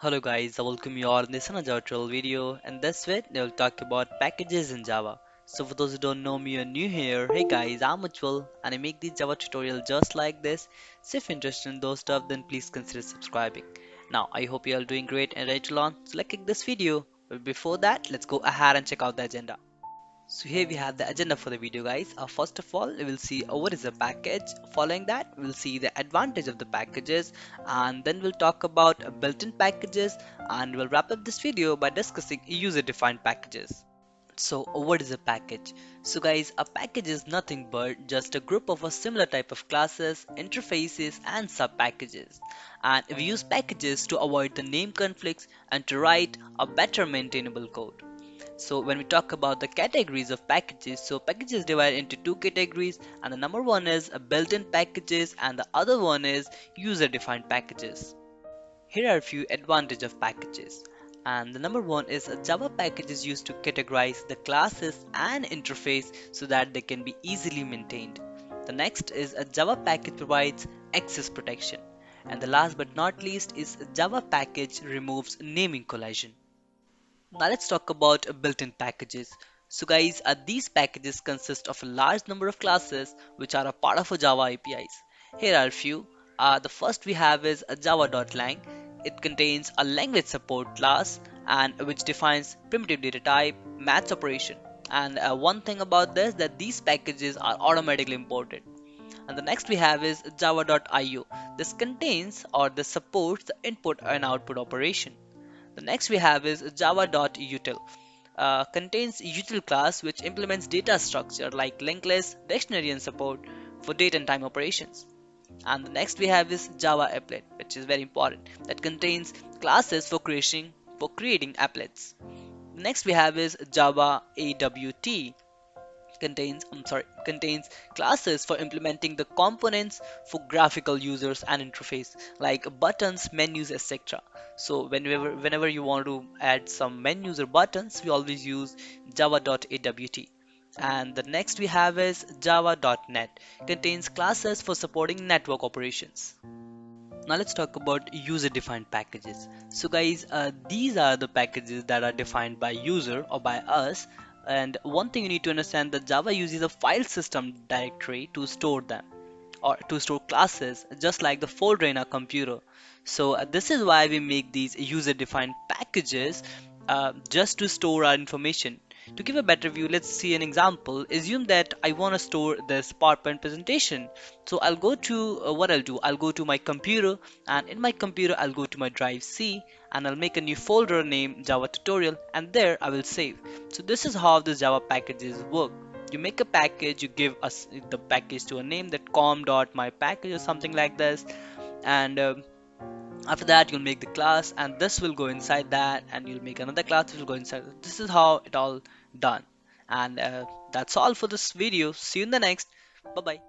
Hello guys, I welcome you all in this another tutorial video, and this way we'll talk about packages in Java. So for those who don't know me or new here, hey guys, I'm Ujjwal and I make these Java tutorials just like this. So if you're interested in those stuff, then please consider subscribing. Now I hope you all doing great and ready to learn. So let's kick this video. But before that, let's go ahead and check out the agenda. So here we have the agenda for the video guys. First of all, we will see what is a package. Following that, we'll see the advantage of the packages, and then we'll talk about built-in packages, and we'll wrap up this video by discussing user-defined packages. So what is a package? So guys, a package is nothing but just a group of a similar type of classes, interfaces and sub-packages. And we use packages to avoid the name conflicts and to write a better maintainable code. So when we talk about the categories of packages, so packages divide into two categories, and the number one is built-in packages and the other one is user-defined packages. Here are a few advantages of packages. And the number one is a Java package is used to categorize the classes and interface so that they can be easily maintained. The next is a Java package provides access protection. And the last but not least is a Java package removes naming collision. Now let's talk about built-in packages. So guys, these packages consist of a large number of classes which are a part of a Java APIs. Here are a few. The first we have is a java.lang. It contains a language support class and which defines primitive data type, maths operation. And one thing about this that these packages are automatically imported. And the next we have is java.io. This contains or this supports the input and output operation. The next we have is java.util. Contains util class which implements data structure like linked list, dictionary and support for date and time operations. And the next we have is Java applet, which is very important. That contains classes for creating applets. Next we have is Java AWT, contains classes for implementing the components for graphical users and interface like buttons, menus, etc. So whenever you want to add some menus or buttons, we always use java.awt. And the next we have is java.net, contains classes for supporting network operations. Now let's talk about user defined packages. So guys, these are the packages that are defined by user or by us. And one thing you need to understand that Java uses a file system directory to store them or to store classes just like the folder in a computer. So this is why we make these user defined packages just to store our information. To give a better view, let's see an example. Assume that I want to store this PowerPoint presentation. So I'll go to what I'll do. I'll go to my computer, and in my computer I'll go to my drive C, and I'll make a new folder named Java tutorial, and there I will save. So this is how the Java packages work. You make a package, you give us the package to a name that com.mypackage or something like this, and after that you'll make the class and this will go inside that, and you'll make another class which will go inside. This is how it all done. And that's all for this video. See you in the next. Bye bye.